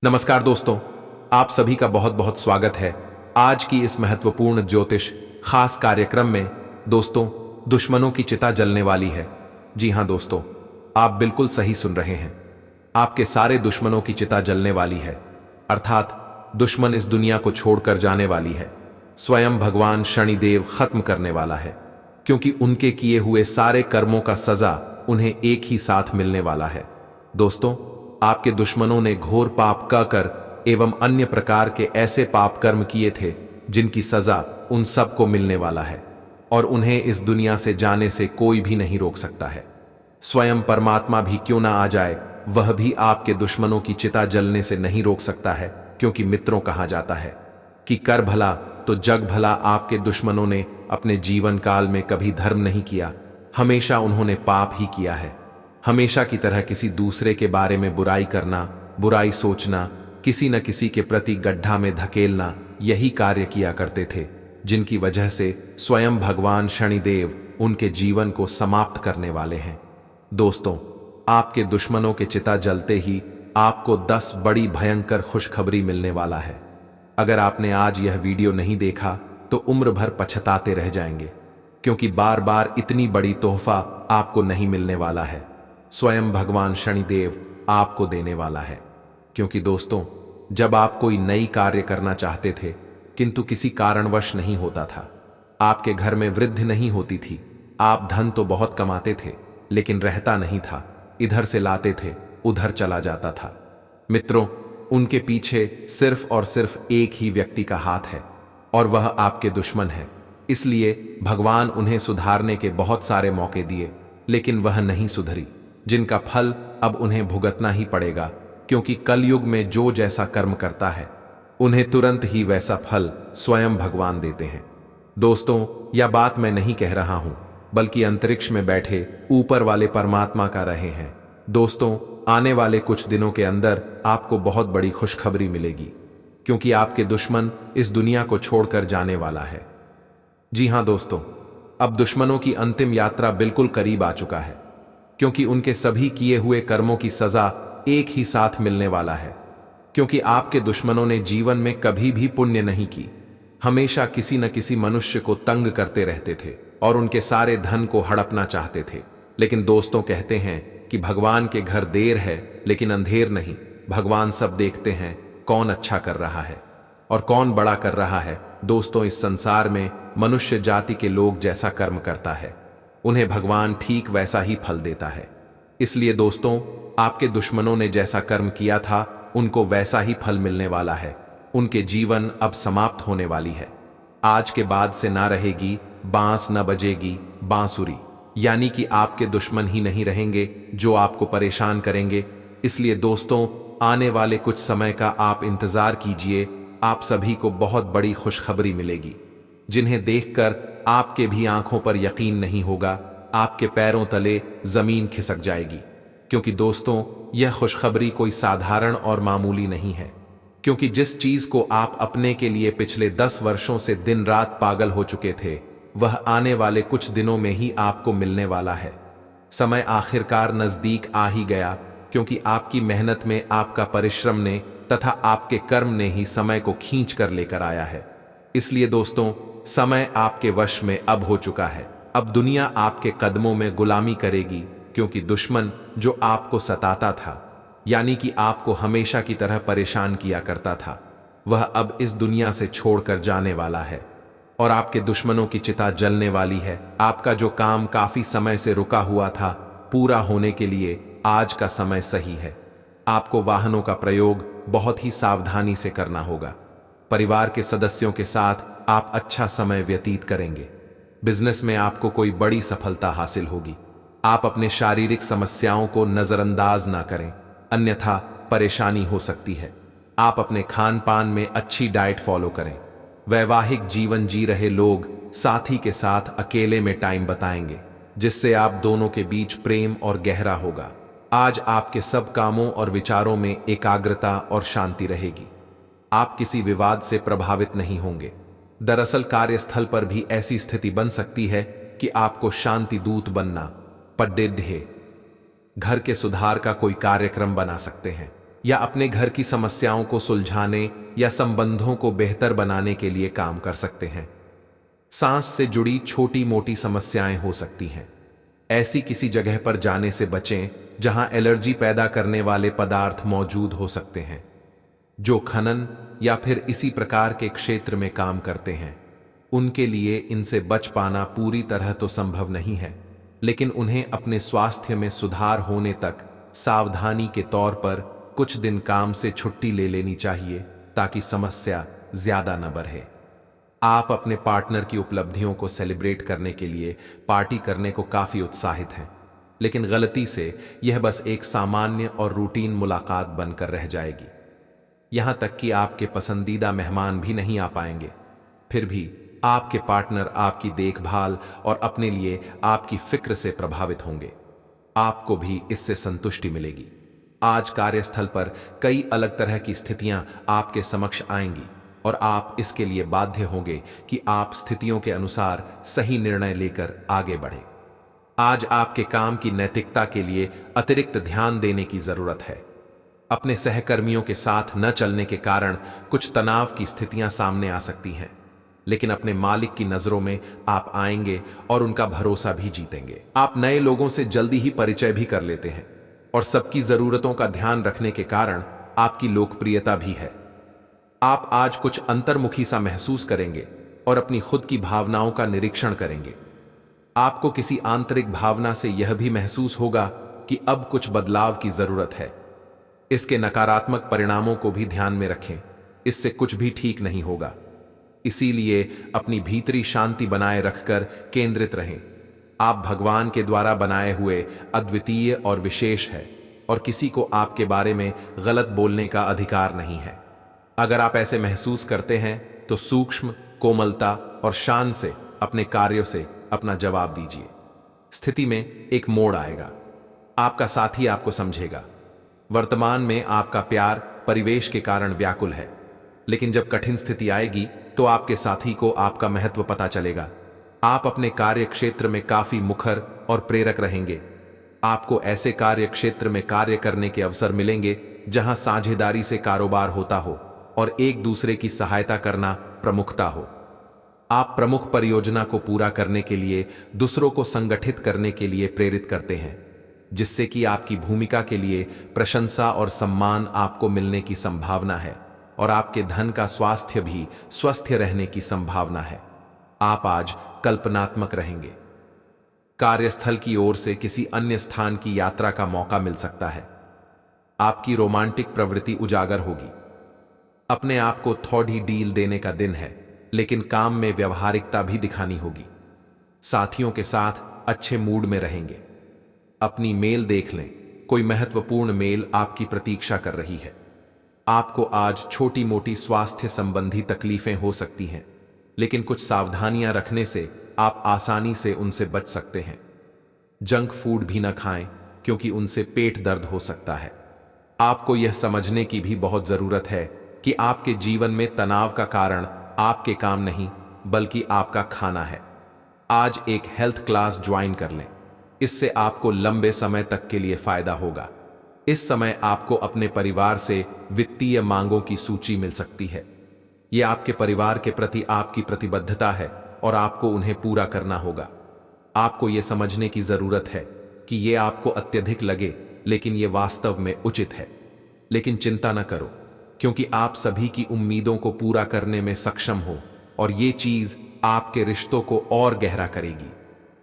नमस्कार दोस्तों, आप सभी का बहुत बहुत स्वागत है आज की इस महत्वपूर्ण ज्योतिष खास कार्यक्रम में। दोस्तों, दुश्मनों की चिता जलने वाली है। जी हां दोस्तों, आप बिल्कुल सही सुन रहे हैं। आपके सारे दुश्मनों की चिता जलने वाली है, अर्थात दुश्मन इस दुनिया को छोड़कर जाने वाली है। स्वयं भगवान शनिदेव खत्म करने वाला है, क्योंकि उनके किए हुए सारे कर्मों का सजा उन्हें एक ही साथ मिलने वाला है। दोस्तों, आपके दुश्मनों ने घोर पाप कर एवं अन्य प्रकार के ऐसे पाप कर्म किए थे जिनकी सजा उन सबको मिलने वाला है, और उन्हें इस दुनिया से जाने से कोई भी नहीं रोक सकता है। स्वयं परमात्मा भी क्यों ना आ जाए, वह भी आपके दुश्मनों की चिता जलने से नहीं रोक सकता है, क्योंकि मित्रों कहा जाता है कि कर भला तो जग भला। आपके दुश्मनों ने अपने जीवन काल में कभी धर्म नहीं किया, हमेशा उन्होंने पाप ही किया है। हमेशा की तरह किसी दूसरे के बारे में बुराई करना, बुराई सोचना, किसी न किसी के प्रति गड्ढा में धकेलना, यही कार्य किया करते थे, जिनकी वजह से स्वयं भगवान शनिदेव उनके जीवन को समाप्त करने वाले हैं। दोस्तों, आपके दुश्मनों के चिता जलते ही आपको 10 बड़ी भयंकर खुशखबरी मिलने वाला है। अगर आपने आज यह वीडियो नहीं देखा तो उम्र भर पछताते रह जाएंगे, क्योंकि बार बार इतनी बड़ी तोहफा आपको नहीं मिलने वाला है। स्वयं भगवान शनिदेव आपको देने वाला है। क्योंकि दोस्तों, जब आप कोई नई कार्य करना चाहते थे किंतु किसी कारणवश नहीं होता था, आपके घर में वृद्धि नहीं होती थी, आप धन तो बहुत कमाते थे लेकिन रहता नहीं था, इधर से लाते थे उधर चला जाता था। मित्रों, उनके पीछे सिर्फ और सिर्फ एक ही व्यक्ति का हाथ है, और वह आपके दुश्मन है। इसलिए भगवान उन्हें सुधारने के बहुत सारे मौके दिए, लेकिन वह नहीं सुधरी, जिनका फल अब उन्हें भुगतना ही पड़ेगा। क्योंकि कलयुग में जो जैसा कर्म करता है उन्हें तुरंत ही वैसा फल स्वयं भगवान देते हैं। दोस्तों, यह बात मैं नहीं कह रहा हूं, बल्कि अंतरिक्ष में बैठे ऊपर वाले परमात्मा का रहे हैं। दोस्तों, आने वाले कुछ दिनों के अंदर आपको बहुत बड़ी खुशखबरी मिलेगी, क्योंकि आपके दुश्मन इस दुनिया को छोड़कर जाने वाला है। जी हां दोस्तों, अब दुश्मनों की अंतिम यात्रा बिल्कुल करीब आ चुका है, क्योंकि उनके सभी किए हुए कर्मों की सजा एक ही साथ मिलने वाला है। क्योंकि आपके दुश्मनों ने जीवन में कभी भी पुण्य नहीं की, हमेशा किसी न किसी मनुष्य को तंग करते रहते थे और उनके सारे धन को हड़पना चाहते थे। लेकिन दोस्तों, कहते हैं कि भगवान के घर देर है लेकिन अंधेर नहीं। भगवान सब देखते हैं, कौन अच्छा कर रहा है और कौन बड़ा कर रहा है। दोस्तों, इस संसार में मनुष्य जाति के लोग जैसा कर्म करता है, उन्हें भगवान ठीक वैसा ही फल देता है। इसलिए दोस्तों, आपके दुश्मनों ने जैसा कर्म किया था उनको वैसा ही फल मिलने वाला है। उनके जीवन अब समाप्त होने वाली है। आज के बाद से ना रहेगी बांस, न बजेगी बांसुरी, यानी कि आपके दुश्मन ही नहीं रहेंगे जो आपको परेशान करेंगे। इसलिए दोस्तों, आने वाले कुछ समय का आप इंतजार कीजिए। आप सभी को बहुत बड़ी खुशखबरी मिलेगी, जिन्हें देखकर आपके भी आंखों पर यकीन नहीं होगा, आपके पैरों तले जमीन खिसक जाएगी। क्योंकि दोस्तों, यह खुशखबरी कोई साधारण और मामूली नहीं है। क्योंकि जिस चीज को आप अपने के लिए पिछले 10 वर्षों से दिन रात पागल हो चुके थे, वह आने वाले कुछ दिनों में ही आपको मिलने वाला है। समय आखिरकार नजदीक आ ही गया, क्योंकि आपकी मेहनत में, आपका परिश्रम ने तथा आपके कर्म ने ही समय को खींच कर लेकर आया है। इसलिए दोस्तों, समय आपके वश में अब हो चुका है। अब दुनिया आपके कदमों में गुलामी करेगी, क्योंकि दुश्मन जो आपको सताता था, यानी कि आपको हमेशा की तरह परेशान किया करता था, वह अब इस दुनिया से छोड़कर जाने वाला है और आपके दुश्मनों की चिता जलने वाली है। आपका जो काम काफी समय से रुका हुआ था, पूरा होने के लिए आज का समय सही है। आपको वाहनों का प्रयोग बहुत ही सावधानी से करना होगा। परिवार के सदस्यों के साथ आप अच्छा समय व्यतीत करेंगे। बिजनेस में आपको कोई बड़ी सफलता हासिल होगी। आप अपने शारीरिक समस्याओं को नजरअंदाज ना करें, अन्यथा परेशानी हो सकती है। आप अपने खान पान में अच्छी डाइट फॉलो करें। वैवाहिक जीवन जी रहे लोग साथी के साथ अकेले में टाइम बताएंगे, जिससे आप दोनों के बीच प्रेम और गहरा होगा। आज आपके सब कामों और विचारों में एकाग्रता और शांति रहेगी। आप किसी विवाद से प्रभावित नहीं होंगे। दरअसल कार्यस्थल पर भी ऐसी स्थिति बन सकती है कि आपको शांति दूत बनना पड़े। घर के सुधार का कोई कार्यक्रम बना सकते हैं। या अपने घर की समस्याओं को सुलझाने या संबंधों को बेहतर बनाने के लिए काम कर सकते हैं। सांस से जुड़ी छोटी मोटी समस्याएं हो सकती हैं। ऐसी किसी जगह पर जाने से बचें जहां एलर्जी पैदा करने वाले पदार्थ मौजूद हो सकते हैं। जो खनन या फिर इसी प्रकार के क्षेत्र में काम करते हैं, उनके लिए इनसे बच पाना पूरी तरह तो संभव नहीं है, लेकिन उन्हें अपने स्वास्थ्य में सुधार होने तक सावधानी के तौर पर कुछ दिन काम से छुट्टी ले लेनी चाहिए ताकि समस्या ज्यादा न बढ़े। आप अपने पार्टनर की उपलब्धियों को सेलिब्रेट करने के लिए पार्टी करने को काफी उत्साहित हैं, लेकिन गलती से यह बस एक सामान्य और रूटीन मुलाकात बनकर रह जाएगी। यहां तक कि आपके पसंदीदा मेहमान भी नहीं आ पाएंगे। फिर भी आपके पार्टनर आपकी देखभाल और अपने लिए आपकी फिक्र से प्रभावित होंगे। आपको भी इससे संतुष्टि मिलेगी। आज कार्यस्थल पर कई अलग तरह की स्थितियां आपके समक्ष आएंगी और आप इसके लिए बाध्य होंगे कि आप स्थितियों के अनुसार सही निर्णय लेकर आगे बढ़ें। आज आपके काम की नैतिकता के लिए अतिरिक्त ध्यान देने की जरूरत है। अपने सहकर्मियों के साथ न चलने के कारण कुछ तनाव की स्थितियां सामने आ सकती हैं, लेकिन अपने मालिक की नजरों में आप आएंगे और उनका भरोसा भी जीतेंगे। आप नए लोगों से जल्दी ही परिचय भी कर लेते हैं और सबकी जरूरतों का ध्यान रखने के कारण आपकी लोकप्रियता भी है। आप आज कुछ अंतर्मुखी सा महसूस करेंगे और अपनी खुद की भावनाओं का निरीक्षण करेंगे। आपको किसी आंतरिक भावना से यह भी महसूस होगा कि अब कुछ बदलाव की जरूरत है। इसके नकारात्मक परिणामों को भी ध्यान में रखें, इससे कुछ भी ठीक नहीं होगा। इसीलिए अपनी भीतरी शांति बनाए रखकर केंद्रित रहें। आप भगवान के द्वारा बनाए हुए अद्वितीय और विशेष है और किसी को आपके बारे में गलत बोलने का अधिकार नहीं है। अगर आप ऐसे महसूस करते हैं तो सूक्ष्म, कोमलता और शान से अपने कार्यों से अपना जवाब दीजिए। स्थिति में एक मोड़ आएगा। आपका साथी आपको समझेगा। वर्तमान में आपका प्यार परिवेश के कारण व्याकुल है, लेकिन जब कठिन स्थिति आएगी तो आपके साथी को आपका महत्व पता चलेगा। आप अपने कार्य क्षेत्र में काफी मुखर और प्रेरक रहेंगे। आपको ऐसे कार्य क्षेत्र में कार्य करने के अवसर मिलेंगे जहां साझेदारी से कारोबार होता हो और एक दूसरे की सहायता करना प्रमुखता हो। आप प्रमुख परियोजना को पूरा करने के लिए दूसरों को संगठित करने के लिए प्रेरित करते हैं, जिससे कि आपकी भूमिका के लिए प्रशंसा और सम्मान आपको मिलने की संभावना है और आपके धन का स्वास्थ्य भी स्वस्थ रहने की संभावना है। आप आज कल्पनात्मक रहेंगे। कार्यस्थल की ओर से किसी अन्य स्थान की यात्रा का मौका मिल सकता है। आपकी रोमांटिक प्रवृत्ति उजागर होगी। अपने आप को थोड़ी डील देने का दिन है, लेकिन काम में व्यवहारिकता भी दिखानी होगी। साथियों के साथ अच्छे मूड में रहेंगे। अपनी मेल देख लें, कोई महत्वपूर्ण मेल आपकी प्रतीक्षा कर रही है। आपको आज छोटी मोटी स्वास्थ्य संबंधी तकलीफें हो सकती हैं, लेकिन कुछ सावधानियां रखने से आप आसानी से उनसे बच सकते हैं। जंक फूड भी न खाएं, क्योंकि उनसे पेट दर्द हो सकता है। आपको यह समझने की भी बहुत जरूरत है कि आपके जीवन में तनाव का कारण आपके काम नहीं, बल्कि आपका खाना है। आज एक हेल्थ क्लास ज्वाइन कर लें, इससे आपको लंबे समय तक के लिए फायदा होगा। इस समय आपको अपने परिवार से वित्तीय मांगों की सूची मिल सकती है। यह आपके परिवार के प्रति आपकी प्रतिबद्धता है और आपको उन्हें पूरा करना होगा। आपको यह समझने की जरूरत है कि यह आपको अत्यधिक लगे, लेकिन यह वास्तव में उचित है। लेकिन चिंता न करो, क्योंकि आप सभी की उम्मीदों को पूरा करने में सक्षम हो और ये चीज आपके रिश्तों को और गहरा करेगी।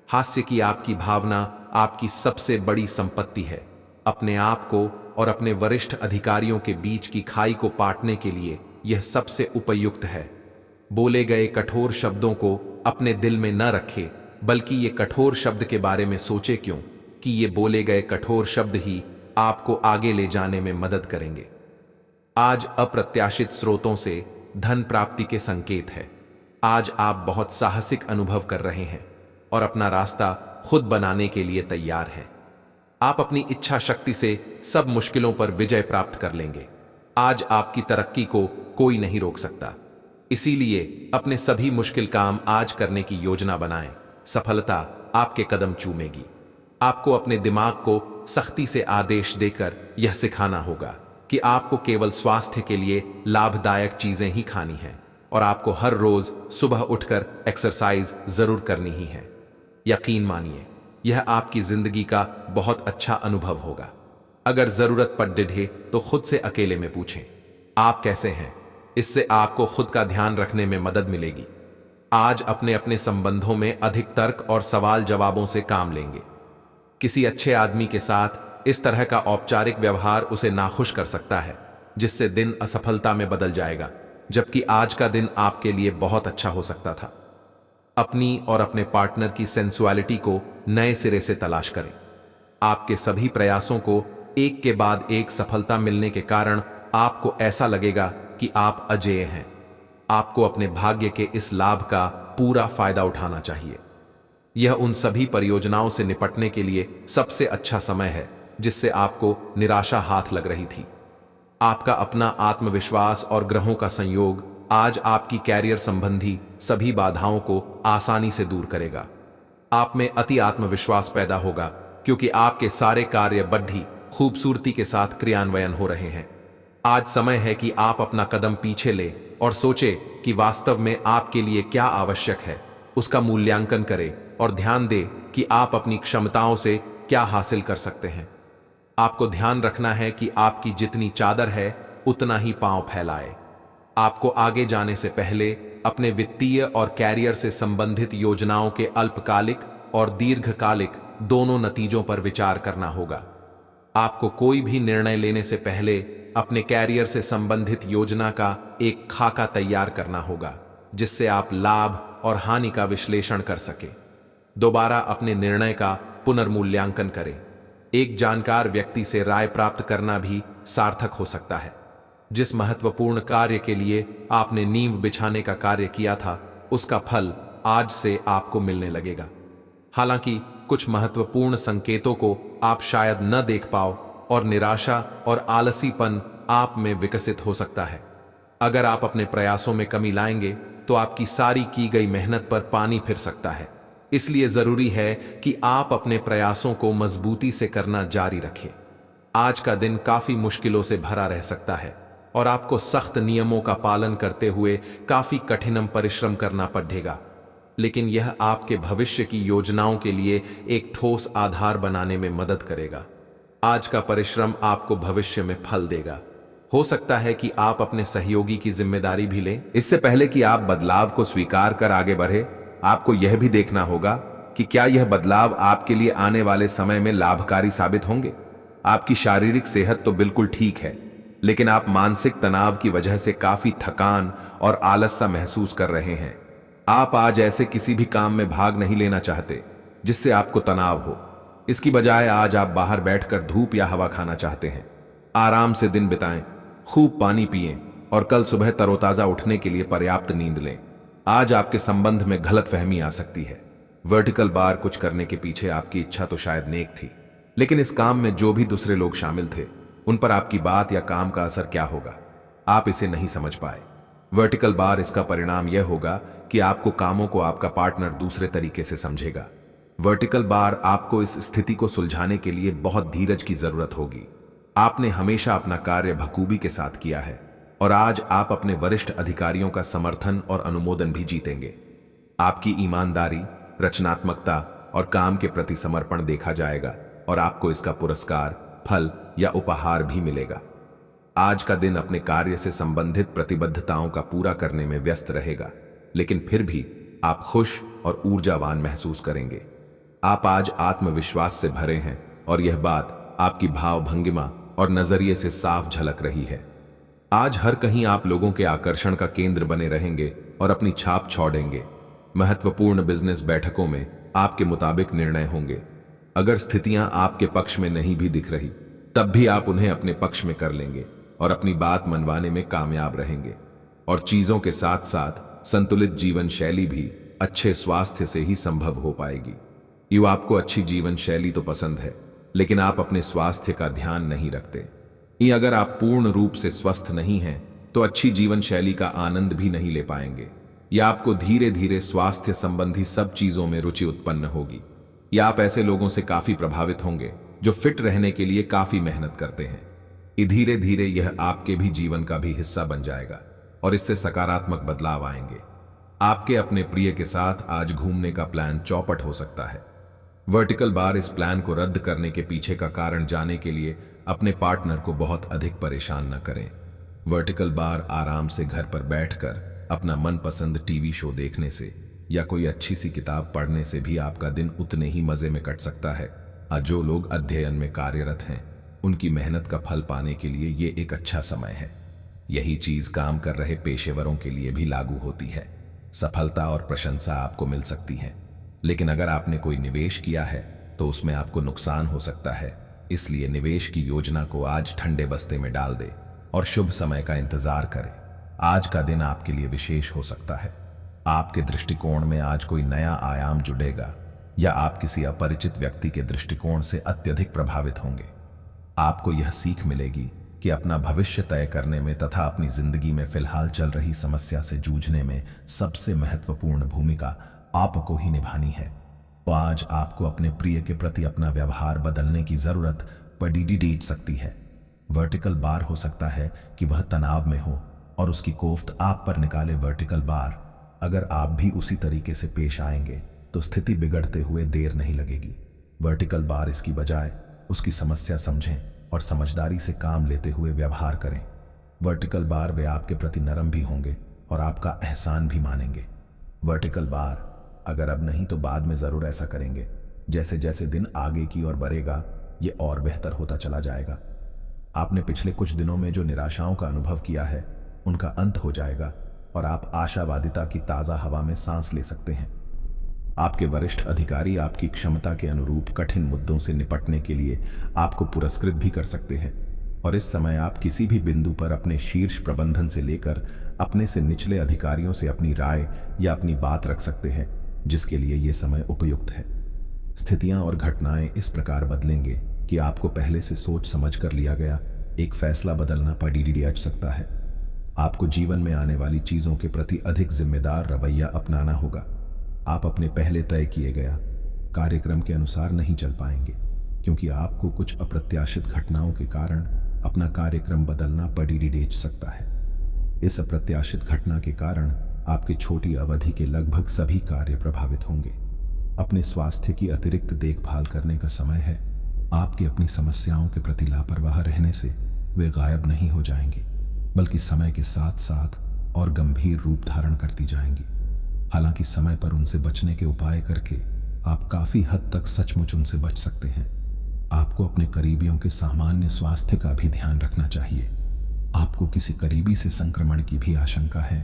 हास्य की आपकी भावना आपकी सबसे बड़ी संपत्ति है। अपने आप को और अपने वरिष्ठ अधिकारियों के बीच की खाई को पाटने के लिए यह सबसे उपयुक्त है। बोले गए कठोर शब्दों को अपने दिल में न रखें, बल्कि ये कठोर शब्द के बारे में सोचे, क्यों कि ये बोले गए कठोर शब्द ही आपको आगे ले जाने में मदद करेंगे। आज अप्रत्याशित स्रोतों से धन प्राप्ति के संकेत है। आज आप बहुत साहसिक अनुभव कर रहे हैं और अपना रास्ता खुद बनाने के लिए तैयार हैं। आप अपनी इच्छा शक्ति से सब मुश्किलों पर विजय प्राप्त कर लेंगे। आज आपकी तरक्की को कोई नहीं रोक सकता। इसीलिए अपने सभी मुश्किल काम आज करने की योजना बनाएं। सफलता आपके कदम चूमेगी। आपको अपने दिमाग को सख्ती से आदेश देकर यह सिखाना होगा कि आपको केवल स्वास्थ्य के लिए लाभदायक चीजें ही खानी हैं और आपको हर रोज सुबह उठकर एक्सरसाइज जरूर करनी ही है। यकीन मानिए, यह आपकी जिंदगी का बहुत अच्छा अनुभव होगा। अगर जरूरत पड़े तो खुद से अकेले में पूछें, आप कैसे हैं। इससे आपको खुद का ध्यान रखने में मदद मिलेगी। आज अपने अपने संबंधों में अधिक तर्क और सवाल जवाबों से काम लेंगे। किसी अच्छे आदमी के साथ इस तरह का औपचारिक व्यवहार उसे नाखुश कर सकता है, जिससे दिन असफलता में बदल जाएगा, जबकि आज का दिन आपके लिए बहुत अच्छा हो सकता था। अपनी और अपने पार्टनर की सेंसुअलिटी को नए सिरे से तलाश करें। आपके सभी प्रयासों को एक के बाद एक सफलता मिलने के कारण आपको ऐसा लगेगा कि आप अजेय हैं। आपको अपने भाग्य के इस लाभ का पूरा फायदा उठाना चाहिए। यह उन सभी परियोजनाओं से निपटने के लिए सबसे अच्छा समय है जिससे आपको निराशा हाथ लग रही थी। आपका अपना आत्मविश्वास और ग्रहों का संयोग आज आपकी कैरियर संबंधी सभी बाधाओं को आसानी से दूर करेगा। आप में अति आत्मविश्वास पैदा होगा क्योंकि आपके सारे कार्य बड़ी खूबसूरती के साथ क्रियान्वयन हो रहे हैं। आज समय है कि आप अपना कदम पीछे ले और सोचे कि वास्तव में आपके लिए क्या आवश्यक है, उसका मूल्यांकन करें और ध्यान दें कि आप अपनी क्षमताओं से क्या हासिल कर सकते हैं। आपको ध्यान रखना है कि आपकी जितनी चादर है उतना ही पांव फैलाए। आपको आगे जाने से पहले अपने वित्तीय और कैरियर से संबंधित योजनाओं के अल्पकालिक और दीर्घकालिक दोनों नतीजों पर विचार करना होगा। आपको कोई भी निर्णय लेने से पहले अपने कैरियर से संबंधित योजना का एक खाका तैयार करना होगा, जिससे आप लाभ और हानि का विश्लेषण कर सके। दोबारा अपने निर्णय का पुनर्मूल्यांकन करें। एक जानकार व्यक्ति से राय प्राप्त करना भी सार्थक हो सकता है। जिस महत्वपूर्ण कार्य के लिए आपने नींव बिछाने का कार्य किया था, उसका फल आज से आपको मिलने लगेगा। हालांकि कुछ महत्वपूर्ण संकेतों को आप शायद न देख पाओ और निराशा और आलसीपन आप में विकसित हो सकता है। अगर आप अपने प्रयासों में कमी लाएंगे तो आपकी सारी की गई मेहनत पर पानी फिर सकता है। इसलिए जरूरी है कि आप अपने प्रयासों को मजबूती से करना जारी रखें। आज का दिन काफी मुश्किलों से भरा रह सकता है और आपको सख्त नियमों का पालन करते हुए काफी कठिन परिश्रम करना पड़ेगा, लेकिन यह आपके भविष्य की योजनाओं के लिए एक ठोस आधार बनाने में मदद करेगा। आज का परिश्रम आपको भविष्य में फल देगा। हो सकता है कि आप अपने सहयोगी की जिम्मेदारी भी लें। इससे पहले कि आप बदलाव को स्वीकार कर आगे बढ़े, आपको यह भी देखना होगा कि क्या यह बदलाव आपके लिए आने वाले समय में लाभकारी साबित होंगे। आपकी शारीरिक सेहत तो बिल्कुल ठीक है, लेकिन आप मानसिक तनाव की वजह से काफी थकान और आलस सा महसूस कर रहे हैं। आप आज ऐसे किसी भी काम में भाग नहीं लेना चाहते जिससे आपको तनाव हो। इसकी बजाय आज आप बाहर बैठकर धूप या हवा खाना चाहते हैं। आराम से दिन बिताएं, खूब पानी पिएं और कल सुबह तरोताजा उठने के लिए पर्याप्त नींद लें। आज आपके संबंध में गलतफहमी आ सकती है। वर्टिकल बार कुछ करने के पीछे आपकी इच्छा तो शायद नेक थी, लेकिन इस काम में जो भी दूसरे लोग शामिल थे उन पर आपकी बात या काम का असर क्या होगा, आप इसे नहीं समझ पाए। वर्टिकल बार इसका परिणाम यह होगा कि आपको कामों को आपका पार्टनर दूसरे तरीके से समझेगा। वर्टिकल बार आपको इस स्थिति को सुलझाने के लिए बहुत धीरज की जरूरत होगी। आपने हमेशा अपना कार्य बखूबी के साथ किया है और आज आप अपने वरिष्ठ अधिकारियों का समर्थन और अनुमोदन भी जीतेंगे। आपकी ईमानदारी, रचनात्मकता और काम के प्रति समर्पण देखा जाएगा और आपको इसका पुरस्कार, फल या उपहार भी मिलेगा। आज का दिन अपने कार्य से संबंधित प्रतिबद्धताओं का पूरा करने में व्यस्त रहेगा, लेकिन फिर भी आप खुश और ऊर्जावान महसूस करेंगे। आप आज आत्मविश्वास से भरे हैं और यह बात आपकी भाव भंगिमा और नजरिए से साफ झलक रही है। आज हर कहीं आप लोगों के आकर्षण का केंद्र बने रहेंगे और अपनी छाप छोड़ेंगे। महत्वपूर्ण बिजनेस बैठकों में आपके मुताबिक निर्णय होंगे। अगर स्थितियां आपके पक्ष में नहीं भी दिख रही, तब भी आप उन्हें अपने पक्ष में कर लेंगे और अपनी बात मनवाने में कामयाब रहेंगे। और चीजों के साथ साथ संतुलित जीवन शैली भी अच्छे स्वास्थ्य से ही संभव हो पाएगी। आपको अच्छी जीवन शैली तो पसंद है, लेकिन आप अपने स्वास्थ्य का ध्यान नहीं रखते। अगर आप पूर्ण रूप से स्वस्थ नहीं हैं, तो अच्छी जीवन शैली का आनंद भी नहीं ले पाएंगे। या आपको धीरे धीरे स्वास्थ्य संबंधी सब चीजों में रुचि उत्पन्न होगी। या आप ऐसे लोगों से काफी प्रभावित होंगे जो फिट रहने के लिए काफी मेहनत करते हैं। धीरे धीरे यह आपके भी जीवन का भी हिस्सा बन जाएगा और इससे सकारात्मक बदलाव आएंगे। आपके अपने प्रिय के साथ आज घूमने का प्लान चौपट हो सकता है। वर्टिकल बार इस प्लान को रद्द करने के पीछे का कारण जानने के लिए अपने पार्टनर को बहुत अधिक परेशान न करें। वर्टिकल बार आराम से घर पर बैठकर अपना मनपसंद टीवी शो देखने से या कोई अच्छी सी किताब पढ़ने से भी आपका दिन उतने ही मजे में कट सकता है। जो लोग अध्ययन में कार्यरत हैं उनकी मेहनत का फल पाने के लिए ये एक अच्छा समय है। यही चीज काम कर रहे पेशेवरों के लिए भी लागू होती है। सफलता और प्रशंसा आपको मिल सकती है, लेकिन अगर आपने कोई निवेश किया है तो उसमें आपको नुकसान हो सकता है। इसलिए निवेश की योजना को आज ठंडे बस्ते में डाल दे और शुभ समय का इंतजार करें। आज का दिन आपके लिए विशेष हो सकता है। आपके दृष्टिकोण में आज कोई नया आयाम जुड़ेगा या आप किसी अपरिचित व्यक्ति के दृष्टिकोण से अत्यधिक प्रभावित होंगे। आपको यह सीख मिलेगी कि अपना भविष्य तय करने में तथा अपनी जिंदगी में फिलहाल चल रही समस्या से जूझने में सबसे महत्वपूर्ण भूमिका आपको ही निभानी है। तो आज आपको अपने प्रिय के प्रति अपना व्यवहार बदलने की जरूरत पड़ सकती है। वर्टिकल बार हो सकता है कि वह तनाव में हो और उसकी कोफ्त आप पर निकाले। वर्टिकल बार, अगर आप भी उसी तरीके से पेश आएंगे तो स्थिति बिगड़ते हुए देर नहीं लगेगी। वर्टिकल बार इसकी बजाय उसकी समस्या समझें और समझदारी से काम लेते हुए व्यवहार करें। वर्टिकल बार वे आपके प्रति नरम भी होंगे और आपका एहसान भी मानेंगे। वर्टिकल बार, अगर अब नहीं तो बाद में जरूर ऐसा करेंगे। जैसे जैसे दिन आगे की ओर बढ़ेगा ये और बेहतर होता चला जाएगा। आपने पिछले कुछ दिनों में जो निराशाओं का अनुभव किया है उनका अंत हो जाएगा और आप आशावादिता की ताजा हवा में सांस ले सकते हैं। आपके वरिष्ठ अधिकारी आपकी क्षमता के अनुरूप कठिन मुद्दों से निपटने के लिए आपको पुरस्कृत भी कर सकते हैं और इस समय आप किसी भी बिंदु पर अपने शीर्ष प्रबंधन से लेकर अपने से निचले अधिकारियों से अपनी राय या अपनी बात रख सकते हैं, जिसके लिए यह समय उपयुक्त है। स्थितियां और घटनाएं इस प्रकार बदलेंगे कि आपको पहले से सोच समझ कर लिया गया एक फैसला बदलना पड़ सकता है। आपको जीवन में आने वाली चीजों के प्रति अधिक जिम्मेदार रवैया अपनाना होगा। आप अपने पहले तय किए गया कार्यक्रम के अनुसार नहीं चल पाएंगे, क्योंकि आपको कुछ अप्रत्याशित घटनाओं के कारण अपना कार्यक्रम बदलना पड़ सकता है। इस अप्रत्याशित घटना के कारण आपके छोटी अवधि के लगभग सभी कार्य प्रभावित होंगे। अपने स्वास्थ्य की अतिरिक्त देखभाल करने का समय है। आपकी अपनी समस्याओं के प्रति लापरवाह रहने से वे गायब नहीं हो जाएंगी, बल्कि समय के साथ साथ और गंभीर रूप धारण करती जाएंगी। हालांकि समय पर उनसे बचने के उपाय करके आप काफी हद तक सचमुच उनसे बच सकते हैं। आपको अपने करीबियों के सामान्य स्वास्थ्य का भी ध्यान रखना चाहिए। आपको किसी करीबी से संक्रमण की भी आशंका है।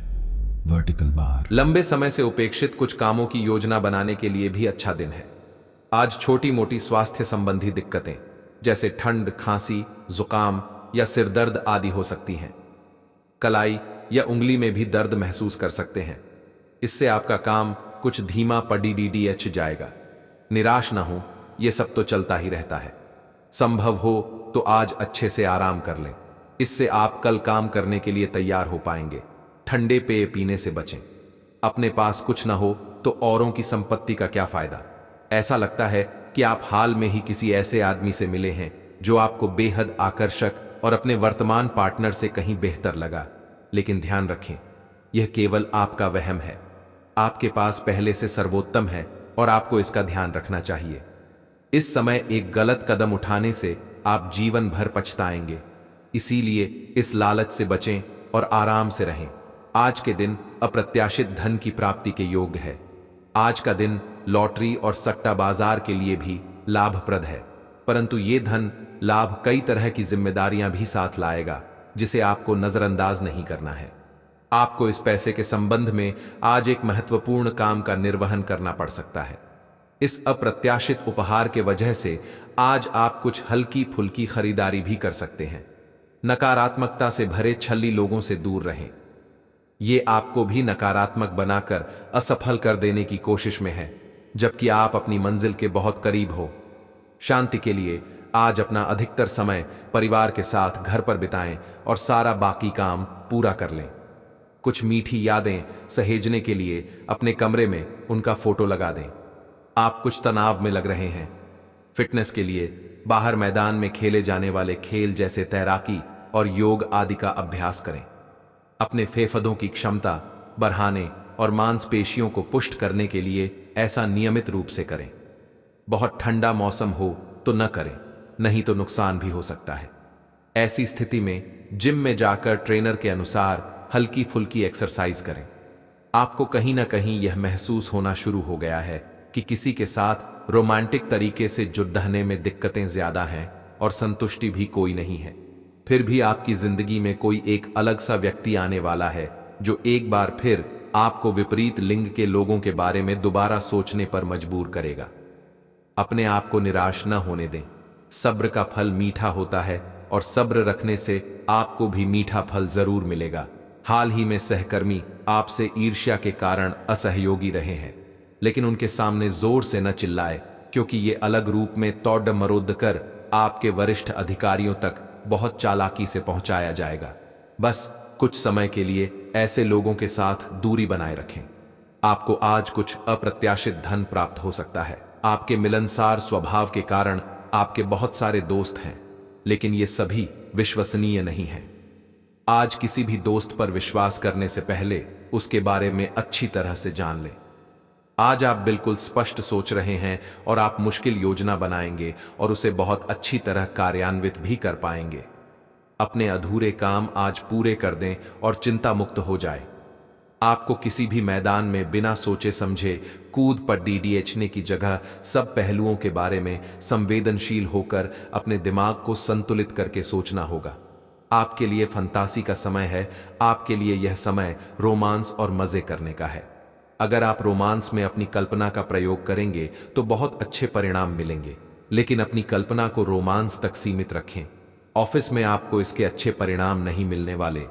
वर्टिकल बार, लंबे समय से उपेक्षित कुछ कामों की योजना बनाने के लिए भी अच्छा दिन है। आज छोटी मोटी स्वास्थ्य संबंधी दिक्कतें जैसे ठंड, खांसी, जुकाम या सिर दर्द आदि हो सकती हैं। कलाई या उंगली में भी दर्द महसूस कर सकते हैं। इससे आपका काम कुछ धीमा पड़ जाएगा। निराश ना हो, यह सब तो चलता ही रहता है। संभव हो तो आज अच्छे से आराम कर लें, इससे आप कल काम करने के लिए तैयार हो पाएंगे। ठंडे पेय पीने से बचें। अपने पास कुछ ना हो तो औरों की संपत्ति का क्या फायदा। ऐसा लगता है कि आप हाल में ही किसी ऐसे आदमी से मिले हैं जो आपको बेहद आकर्षक और अपने वर्तमान पार्टनर से कहीं बेहतर लगा, लेकिन ध्यान रखें, यह केवल आपका वहम है। आपके पास पहले से सर्वोत्तम है और आपको इसका ध्यान रखना चाहिए। इस समय एक गलत कदम उठाने से आप जीवन भर पछताएंगे। इसीलिए इस लालच से बचें और आराम से रहें। आज के दिन अप्रत्याशित धन की प्राप्ति के योग्य है। आज का दिन लॉटरी और सट्टा बाजार के लिए भी लाभप्रद है, परंतु ये धन लाभ कई तरह की जिम्मेदारियां भी साथ लाएगा, जिसे आपको नजरअंदाज नहीं करना है। आपको इस पैसे के संबंध में आज एक महत्वपूर्ण काम का निर्वहन करना पड़ सकता है। इस अप्रत्याशित उपहार के वजह से आज आप कुछ हल्की फुल्की खरीदारी भी कर सकते हैं। नकारात्मकता से भरे छल्ली लोगों से दूर रहें। ये आपको भी नकारात्मक बनाकर असफल कर देने की कोशिश में है, जबकि आप अपनी मंजिल के बहुत करीब हो। शांति के लिए आज अपना अधिकतर समय परिवार के साथ घर पर बिताएं और सारा बाकी काम पूरा कर लें। कुछ मीठी यादें सहेजने के लिए अपने कमरे में उनका फोटो लगा दें। आप कुछ तनाव में लग रहे हैं। फिटनेस के लिए बाहर मैदान में खेले जाने वाले खेल जैसे तैराकी और योग आदि का अभ्यास करें। अपने फेफड़ों की क्षमता बढ़ाने और मांसपेशियों को पुष्ट करने के लिए ऐसा नियमित रूप से करें। बहुत ठंडा मौसम हो तो न करें, नहीं तो नुकसान भी हो सकता है। ऐसी स्थिति में जिम में जाकर ट्रेनर के अनुसार हल्की फुल्की एक्सरसाइज करें। आपको कहीं ना कहीं यह महसूस होना शुरू हो गया है कि किसी के साथ रोमांटिक तरीके से जुड़ने में दिक्कतें ज्यादा हैं और संतुष्टि भी कोई नहीं है। फिर भी आपकी जिंदगी में कोई एक अलग सा व्यक्ति आने वाला है जो एक बार फिर आपको विपरीत लिंग के लोगों के बारे में दोबारा सोचने पर मजबूर करेगा। अपने आप को निराश न होने दें। सब्र का फल मीठा होता है और सब्र रखने से आपको भी मीठा फल जरूर मिलेगा। हाल ही में सहकर्मी आपसे ईर्ष्या के कारण असहयोगी रहे हैं, लेकिन उनके सामने जोर से न चिल्लाए, क्योंकि ये अलग रूप में तोड़ मरोड़ कर आपके वरिष्ठ अधिकारियों तक बहुत चालाकी से पहुंचाया जाएगा। बस कुछ समय के लिए ऐसे लोगों के साथ दूरी बनाए रखें। आपको आज कुछ अप्रत्याशित धन प्राप्त हो सकता है। आपके मिलनसार स्वभाव के कारण आपके बहुत सारे दोस्त हैं, लेकिन ये सभी विश्वसनीय नहीं हैं। आज किसी भी दोस्त पर विश्वास करने से पहले उसके बारे में अच्छी तरह से जान लें। आज आप बिल्कुल स्पष्ट सोच रहे हैं और आप मुश्किल योजना बनाएंगे और उसे बहुत अच्छी तरह कार्यान्वित भी कर पाएंगे। अपने अधूरे काम आज पूरे कर दें और चिंता मुक्त हो जाए। आपको किसी भी मैदान में बिना सोचे समझे कूद पर डीडीएचने की जगह सब पहलुओं के बारे में संवेदनशील होकर अपने दिमाग को संतुलित करके सोचना होगा। आपके लिए फंतासी का समय है। आपके लिए यह समय रोमांस और मजे करने का है। अगर आप रोमांस में अपनी कल्पना का प्रयोग करेंगे तो बहुत अच्छे परिणाम मिलेंगे, लेकिन अपनी कल्पना को रोमांस तक सीमित रखें। ऑफिस में आपको इसके अच्छे परिणाम नहीं मिलने वाले।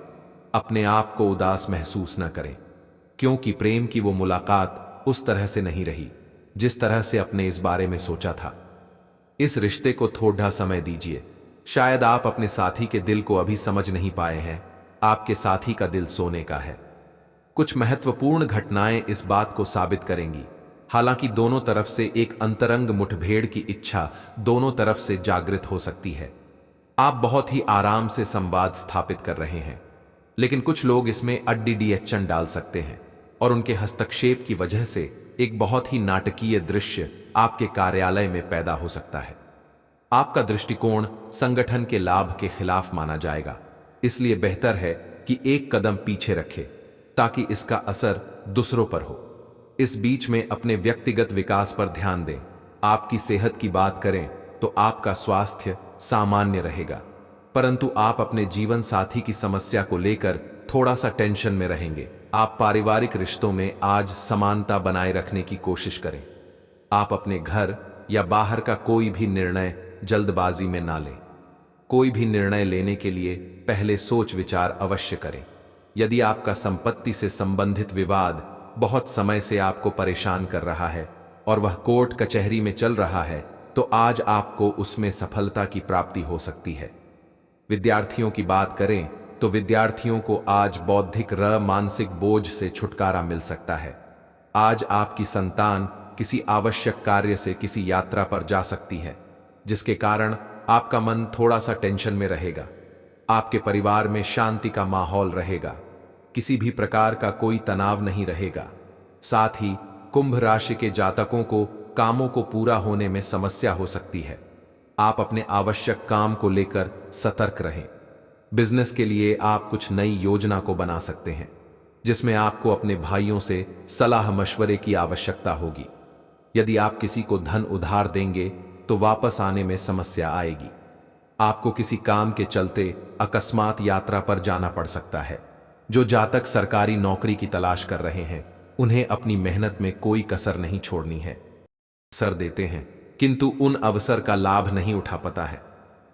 अपने आप को उदास महसूस न करें, क्योंकि प्रेम की वो मुलाकात उस तरह से नहीं रही जिस तरह से आपने इस बारे में सोचा था। इस रिश्ते को थोड़ा समय दीजिए। शायद आप अपने साथी के दिल को अभी समझ नहीं पाए हैं। आपके साथी का दिल सोने का है। कुछ महत्वपूर्ण घटनाएं इस बात को साबित करेंगी। हालांकि दोनों तरफ से एक अंतरंग मुठभेड़ की इच्छा दोनों तरफ से जागृत हो सकती है। आप बहुत ही आराम से संवाद स्थापित कर रहे हैं, लेकिन कुछ लोग इसमें अड्डीडीएचन डाल सकते हैं और उनके हस्तक्षेप की वजह से एक बहुत ही नाटकीय दृश्य आपके कार्यालय में पैदा हो सकता है। आपका दृष्टिकोण संगठन के लाभ के खिलाफ माना जाएगा, इसलिए बेहतर है कि एक कदम पीछे रखें ताकि इसका असर दूसरों पर हो। इस बीच में अपने व्यक्तिगत विकास पर ध्यान दें। आपकी सेहत की बात करें तो आपका स्वास्थ्य सामान्य रहेगा, परंतु आप अपने जीवन साथी की समस्या को लेकर थोड़ा सा टेंशन में रहेंगे। आप पारिवारिक रिश्तों में आज समानता बनाए रखने की कोशिश करें। आप अपने घर या बाहर का कोई भी निर्णय जल्दबाजी में ना लें। कोई भी निर्णय लेने के लिए पहले सोच विचार अवश्य करें। यदि आपका संपत्ति से संबंधित विवाद बहुत समय से आपको परेशान कर रहा है और वह कोर्ट कचहरी में चल रहा है, तो आज आपको उसमें सफलता की प्राप्ति हो सकती है। विद्यार्थियों की बात करें तो विद्यार्थियों को आज बौद्धिक मानसिक बोझ से छुटकारा मिल सकता है। आज आपकी संतान किसी आवश्यक कार्य से किसी यात्रा पर जा सकती है, जिसके कारण आपका मन थोड़ा सा टेंशन में रहेगा। आपके परिवार में शांति का माहौल रहेगा। किसी भी प्रकार का कोई तनाव नहीं रहेगा। साथ ही कुंभ राशि के जातकों को कामों को पूरा होने में समस्या हो सकती है। आप अपने आवश्यक काम को लेकर सतर्क रहें। बिजनेस के लिए आप कुछ नई योजना को बना सकते हैं, जिसमें आपको अपने भाइयों से सलाह मशवरे की आवश्यकता होगी। यदि आप किसी को धन उधार देंगे तो वापस आने में समस्या आएगी। आपको किसी काम के चलते अकस्मात यात्रा पर जाना पड़ सकता है। जो जातक सरकारी नौकरी की तलाश कर रहे हैं, उन्हें अपनी मेहनत में कोई कसर नहीं छोड़नी है। अवसर देते हैं, किंतु उन अवसर का लाभ नहीं उठा पाता है,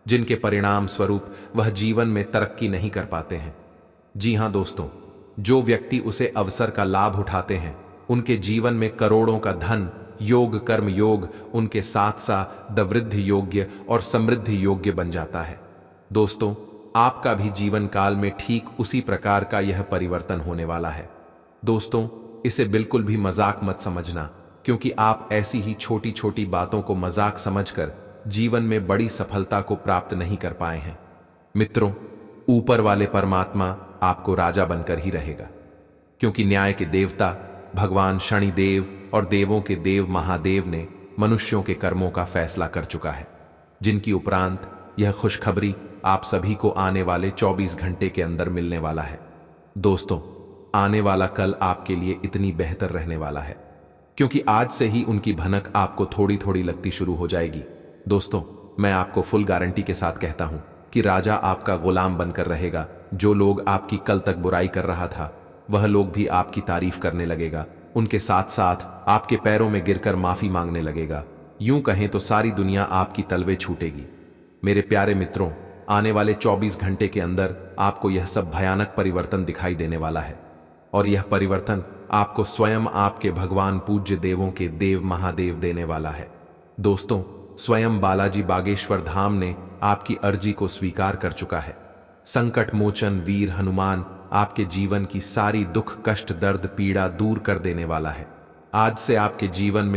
जिनके परिणाम स्वरूप वह जीवन में तरक्की नहीं कर पाते हैं। जी हां दोस्तों, जो व्यक्ति उसे अवसर का लाभ उठाते हैं, उनके जीवन में करोड़ों का धन, योग, कर्म योग, उनके साथ साथ वृद्धि योग्य और समृद्धि योग्य बन जाता है। दोस्तों, आपका भी जीवन काल में ठीक उसी प्रकार का यह परिवर्तन होने वाला है। दोस्तों, इसे बिल्कुल भी मजाक मत समझना, क्योंकि आप ऐसी ही छोटी छोटी बातों को मजाक समझकर जीवन में बड़ी सफलता को प्राप्त नहीं कर पाए हैं। मित्रों, ऊपर वाले परमात्मा आपको राजा बनकर ही रहेगा, क्योंकि न्याय के देवता भगवान शनिदेव और देवों के देव महादेव ने मनुष्यों के कर्मों का फैसला कर चुका है, जिनकी उपरांत यह खुशखबरी आप सभी को आने वाले 24 घंटे के अंदर मिलने वाला है। दोस्तों, आने वाला कल आपके लिए इतनी बेहतर रहने वाला है, क्योंकि आज से ही उनकी भनक आपको थोड़ी थोड़ी लगती शुरू हो जाएगी। दोस्तों, मैं आपको फुल गारंटी के साथ कहता हूं कि राजा आपका गुलाम बनकर रहेगा। जो लोग आपकी कल तक बुराई कर रहा था, वह लोग भी आपकी तारीफ करने लगेगा, उनके साथ साथ आपके पैरों में गिरकर माफी मांगने लगेगा। यूं कहें तो सारी दुनिया आपकी तलवे छूटेगी। मेरे प्यारे मित्रों, आने वाले 24 घंटे के अंदर आपको यह सब भयानक परिवर्तन दिखाई देने वाला है, और यह परिवर्तन आपको स्वयं आपके भगवान पूज्य देवों के देव महादेव देने वाला है। दोस्तों, स्वयं बालाजी बागेश्वर धाम ने आपकी अर्जी को स्वीकार कर चुका है। संकट मोचन वीर हनुमान आपके जीवन की सारी दुख कष्ट दर्द पीड़ा दूर कर देने वाला है। आज से आपके जीवन में